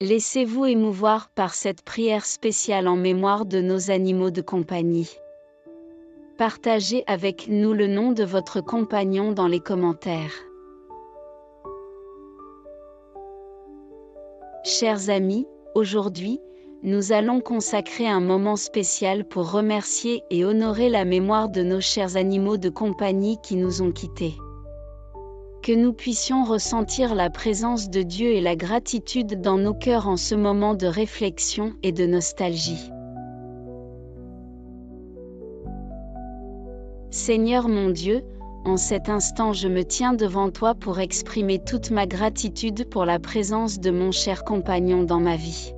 Laissez-vous émouvoir par cette prière spéciale en mémoire de nos animaux de compagnie. Partagez avec nous le nom de votre compagnon dans les commentaires. Chers amis, aujourd'hui, nous allons consacrer un moment spécial pour remercier et honorer la mémoire de nos chers animaux de compagnie qui nous ont quittés. Que nous puissions ressentir la présence de Dieu et la gratitude dans nos cœurs en ce moment de réflexion et de nostalgie. Seigneur mon Dieu, en cet instant je me tiens devant toi pour exprimer toute ma gratitude pour la présence de mon cher compagnon dans ma vie.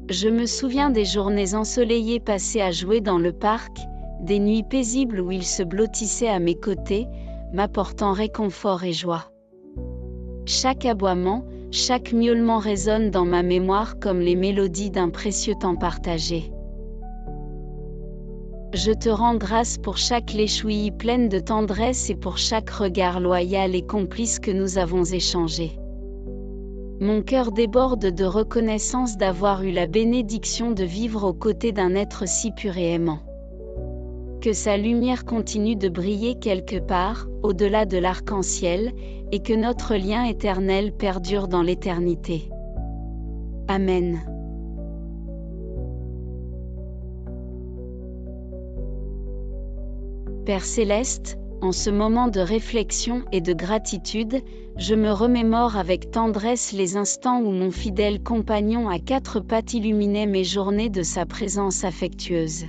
Je me souviens des journées ensoleillées passées à jouer dans le parc, des nuits paisibles où il se blottissait à mes côtés, m'apportant réconfort et joie. Chaque aboiement, chaque miaulement résonne dans ma mémoire comme les mélodies d'un précieux temps partagé. Je te rends grâce pour chaque léchouillis pleine de tendresse et pour chaque regard loyal et complice que nous avons échangé. Mon cœur déborde de reconnaissance d'avoir eu la bénédiction de vivre aux côtés d'un être si pur et aimant. Que sa lumière continue de briller quelque part, au-delà de l'arc-en-ciel, et que notre lien éternel perdure dans l'éternité. Amen. Père céleste, en ce moment de réflexion et de gratitude, je me remémore avec tendresse les instants où mon fidèle compagnon à quatre pattes illuminait mes journées de sa présence affectueuse.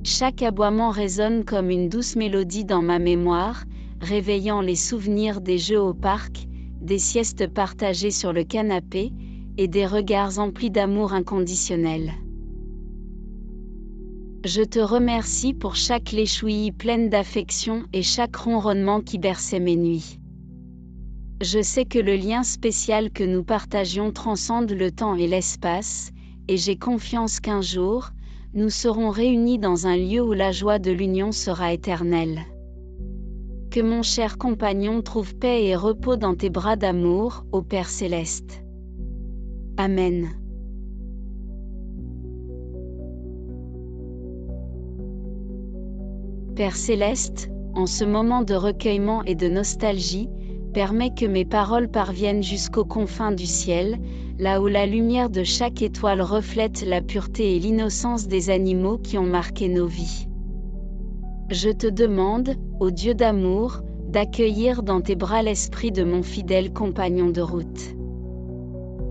Chaque aboiement résonne comme une douce mélodie dans ma mémoire, réveillant les souvenirs des jeux au parc, des siestes partagées sur le canapé, et des regards emplis d'amour inconditionnel. Je te remercie pour chaque léchouillis pleine d'affection et chaque ronronnement qui berçait mes nuits. Je sais que le lien spécial que nous partagions transcende le temps et l'espace, et j'ai confiance qu'un jour, nous serons réunis dans un lieu où la joie de l'union sera éternelle. Que mon cher compagnon trouve paix et repos dans tes bras d'amour, ô Père céleste. Amen. Père céleste, en ce moment de recueillement et de nostalgie, permets que mes paroles parviennent jusqu'aux confins du ciel, là où la lumière de chaque étoile reflète la pureté et l'innocence des animaux qui ont marqué nos vies. Je te demande, ô Dieu d'amour, d'accueillir dans tes bras l'esprit de mon fidèle compagnon de route.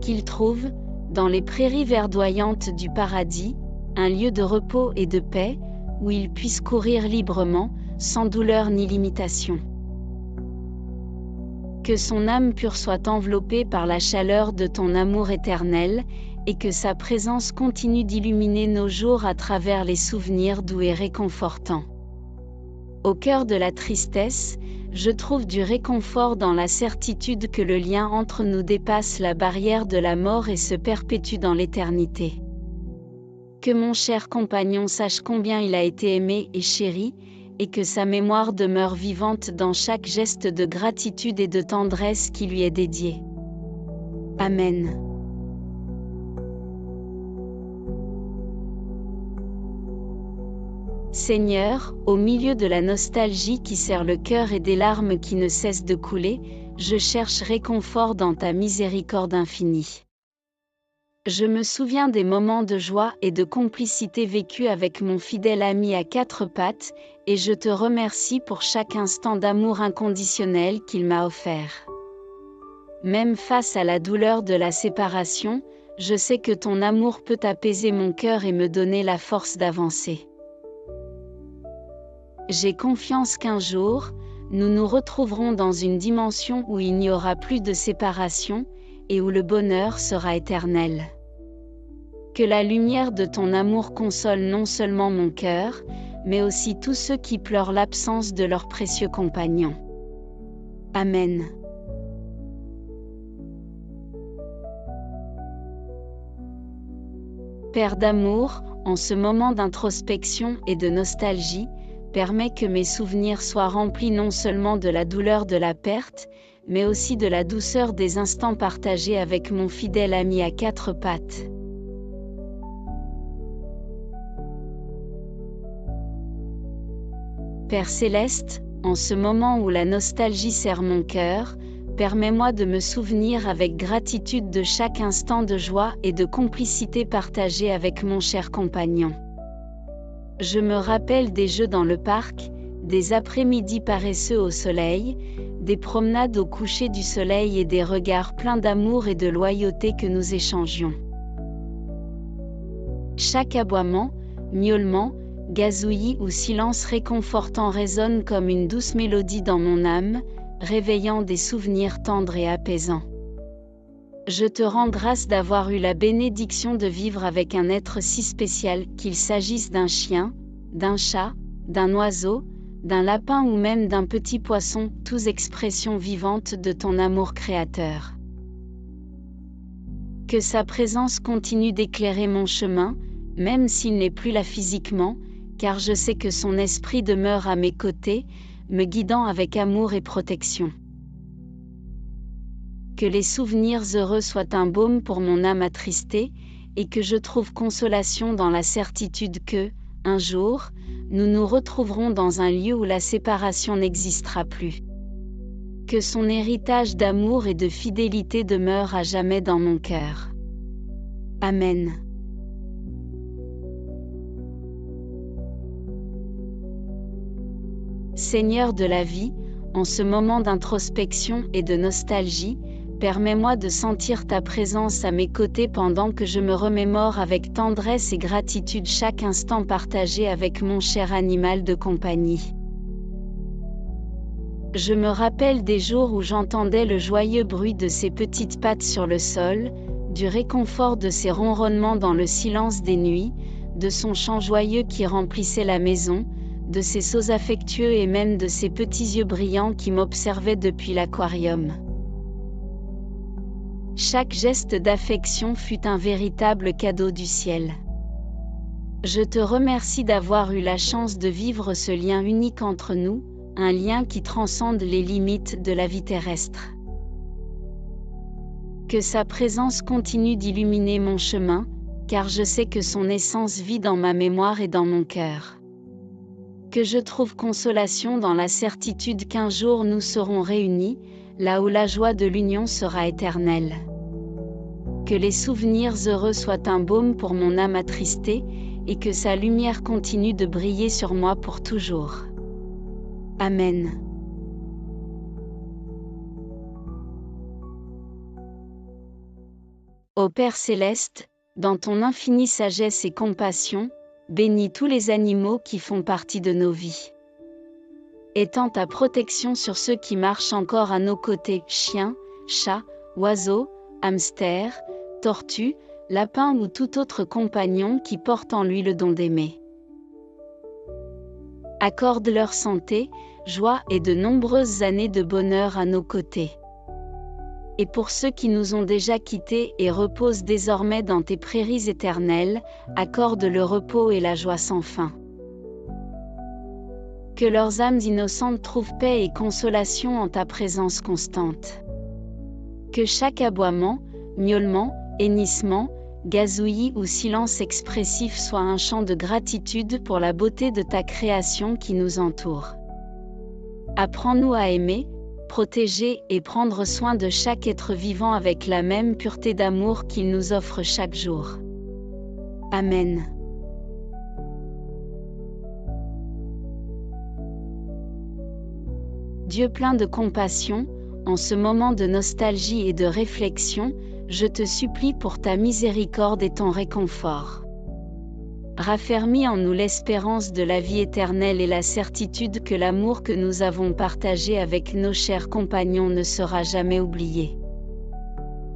Qu'il trouve, dans les prairies verdoyantes du paradis, un lieu de repos et de paix, où il puisse courir librement, sans douleur ni limitation. Que son âme pure soit enveloppée par la chaleur de ton amour éternel, et que sa présence continue d'illuminer nos jours à travers les souvenirs doux et réconfortants. Au cœur de la tristesse, je trouve du réconfort dans la certitude que le lien entre nous dépasse la barrière de la mort et se perpétue dans l'éternité. Que mon cher compagnon sache combien il a été aimé et chéri, et que sa mémoire demeure vivante dans chaque geste de gratitude et de tendresse qui lui est dédié. Amen. Seigneur, au milieu de la nostalgie qui serre le cœur et des larmes qui ne cessent de couler, je cherche réconfort dans ta miséricorde infinie. Je me souviens des moments de joie et de complicité vécus avec mon fidèle ami à quatre pattes, et je te remercie pour chaque instant d'amour inconditionnel qu'il m'a offert. Même face à la douleur de la séparation, je sais que ton amour peut apaiser mon cœur et me donner la force d'avancer. J'ai confiance qu'un jour, nous nous retrouverons dans une dimension où il n'y aura plus de séparation, et où le bonheur sera éternel. Que la lumière de ton amour console non seulement mon cœur, mais aussi tous ceux qui pleurent l'absence de leur précieux compagnon. Amen. Père d'amour, en ce moment d'introspection et de nostalgie, permets que mes souvenirs soient remplis non seulement de la douleur de la perte, mais aussi de la douceur des instants partagés avec mon fidèle ami à quatre pattes. Père céleste, en ce moment où la nostalgie serre mon cœur, permets-moi de me souvenir avec gratitude de chaque instant de joie et de complicité partagé avec mon cher compagnon. Je me rappelle des jeux dans le parc, des après-midi paresseux au soleil, des promenades au coucher du soleil et des regards pleins d'amour et de loyauté que nous échangions. Chaque aboiement, miaulement, gazouillis ou silence réconfortant résonne comme une douce mélodie dans mon âme, réveillant des souvenirs tendres et apaisants. Je te rends grâce d'avoir eu la bénédiction de vivre avec un être si spécial, qu'il s'agisse d'un chien, d'un chat, d'un oiseau, d'un lapin ou même d'un petit poisson, tous expressions vivantes de ton amour créateur. Que sa présence continue d'éclairer mon chemin, même s'il n'est plus là physiquement, car je sais que son esprit demeure à mes côtés, me guidant avec amour et protection. Que les souvenirs heureux soient un baume pour mon âme attristée, et que je trouve consolation dans la certitude que, un jour, nous nous retrouverons dans un lieu où la séparation n'existera plus. Que son héritage d'amour et de fidélité demeure à jamais dans mon cœur. Amen. Seigneur de la vie, en ce moment d'introspection et de nostalgie, permets-moi de sentir ta présence à mes côtés pendant que je me remémore avec tendresse et gratitude chaque instant partagé avec mon cher animal de compagnie. Je me rappelle des jours où j'entendais le joyeux bruit de ses petites pattes sur le sol, du réconfort de ses ronronnements dans le silence des nuits, de son chant joyeux qui remplissait la maison, de ses sauts affectueux et même de ses petits yeux brillants qui m'observaient depuis l'aquarium. Chaque geste d'affection fut un véritable cadeau du ciel. Je te remercie d'avoir eu la chance de vivre ce lien unique entre nous, un lien qui transcende les limites de la vie terrestre. Que sa présence continue d'illuminer mon chemin, car je sais que son essence vit dans ma mémoire et dans mon cœur. Que je trouve consolation dans la certitude qu'un jour nous serons réunis, là où la joie de l'union sera éternelle. Que les souvenirs heureux soient un baume pour mon âme attristée, et que sa lumière continue de briller sur moi pour toujours. Amen. Ô Père céleste, dans ton infinie sagesse et compassion, bénis tous les animaux qui font partie de nos vies. Étends ta protection sur ceux qui marchent encore à nos côtés, chiens, chats, oiseaux, hamsters, tortues, lapins ou tout autre compagnon qui porte en lui le don d'aimer. Accorde leur santé, joie et de nombreuses années de bonheur à nos côtés. Et pour ceux qui nous ont déjà quittés et reposent désormais dans tes prairies éternelles, accorde le repos et la joie sans fin. Que leurs âmes innocentes trouvent paix et consolation en ta présence constante. Que chaque aboiement, miaulement, hennissement, gazouillis ou silence expressif soit un chant de gratitude pour la beauté de ta création qui nous entoure. Apprends-nous à aimer, protéger et prendre soin de chaque être vivant avec la même pureté d'amour qu'il nous offre chaque jour. Amen. Dieu plein de compassion, en ce moment de nostalgie et de réflexion, je te supplie pour ta miséricorde et ton réconfort. Raffermis en nous l'espérance de la vie éternelle et la certitude que l'amour que nous avons partagé avec nos chers compagnons ne sera jamais oublié.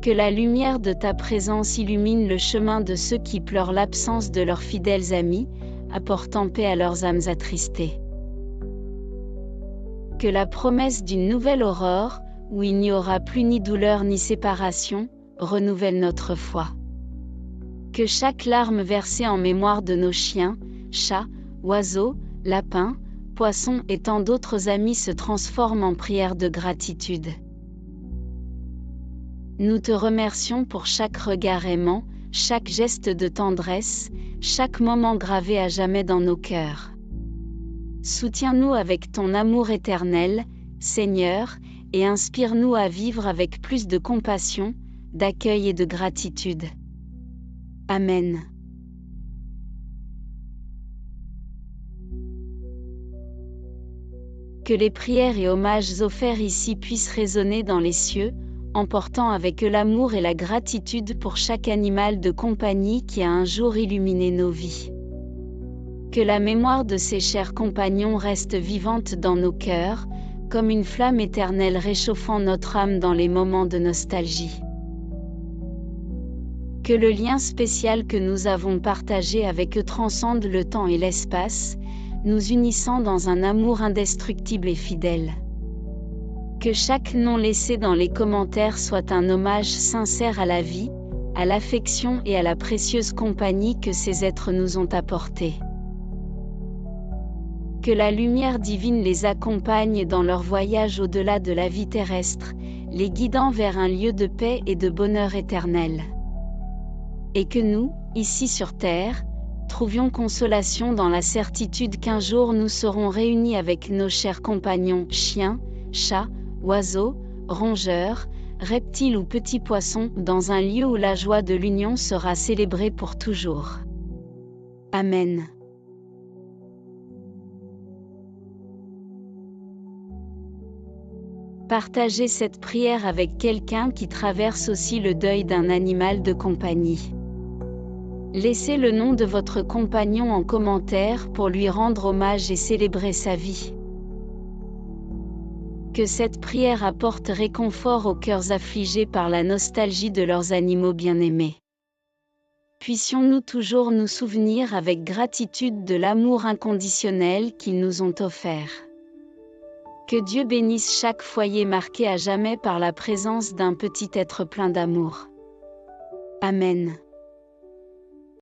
Que la lumière de ta présence illumine le chemin de ceux qui pleurent l'absence de leurs fidèles amis, apportant paix à leurs âmes attristées. Que la promesse d'une nouvelle aurore, où il n'y aura plus ni douleur ni séparation, renouvelle notre foi. Que chaque larme versée en mémoire de nos chiens, chats, oiseaux, lapins, poissons et tant d'autres amis se transforme en prière de gratitude. Nous te remercions pour chaque regard aimant, chaque geste de tendresse, chaque moment gravé à jamais dans nos cœurs. Soutiens-nous avec ton amour éternel, Seigneur, et inspire-nous à vivre avec plus de compassion, d'accueil et de gratitude. Amen. Que les prières et hommages offerts ici puissent résonner dans les cieux, emportant avec eux l'amour et la gratitude pour chaque animal de compagnie qui a un jour illuminé nos vies. Que la mémoire de ces chers compagnons reste vivante dans nos cœurs, comme une flamme éternelle réchauffant notre âme dans les moments de nostalgie. Que le lien spécial que nous avons partagé avec eux transcende le temps et l'espace, nous unissant dans un amour indestructible et fidèle. Que chaque nom laissé dans les commentaires soit un hommage sincère à la vie, à l'affection et à la précieuse compagnie que ces êtres nous ont apportée. Que la lumière divine les accompagne dans leur voyage au-delà de la vie terrestre, les guidant vers un lieu de paix et de bonheur éternel. Et que nous, ici sur Terre, trouvions consolation dans la certitude qu'un jour nous serons réunis avec nos chers compagnons, chiens, chats, oiseaux, rongeurs, reptiles ou petits poissons, dans un lieu où la joie de l'union sera célébrée pour toujours. Amen. Partagez cette prière avec quelqu'un qui traverse aussi le deuil d'un animal de compagnie. Laissez le nom de votre compagnon en commentaire pour lui rendre hommage et célébrer sa vie. Que cette prière apporte réconfort aux cœurs affligés par la nostalgie de leurs animaux bien-aimés. Puissions-nous toujours nous souvenir avec gratitude de l'amour inconditionnel qu'ils nous ont offert. Que Dieu bénisse chaque foyer marqué à jamais par la présence d'un petit être plein d'amour. Amen.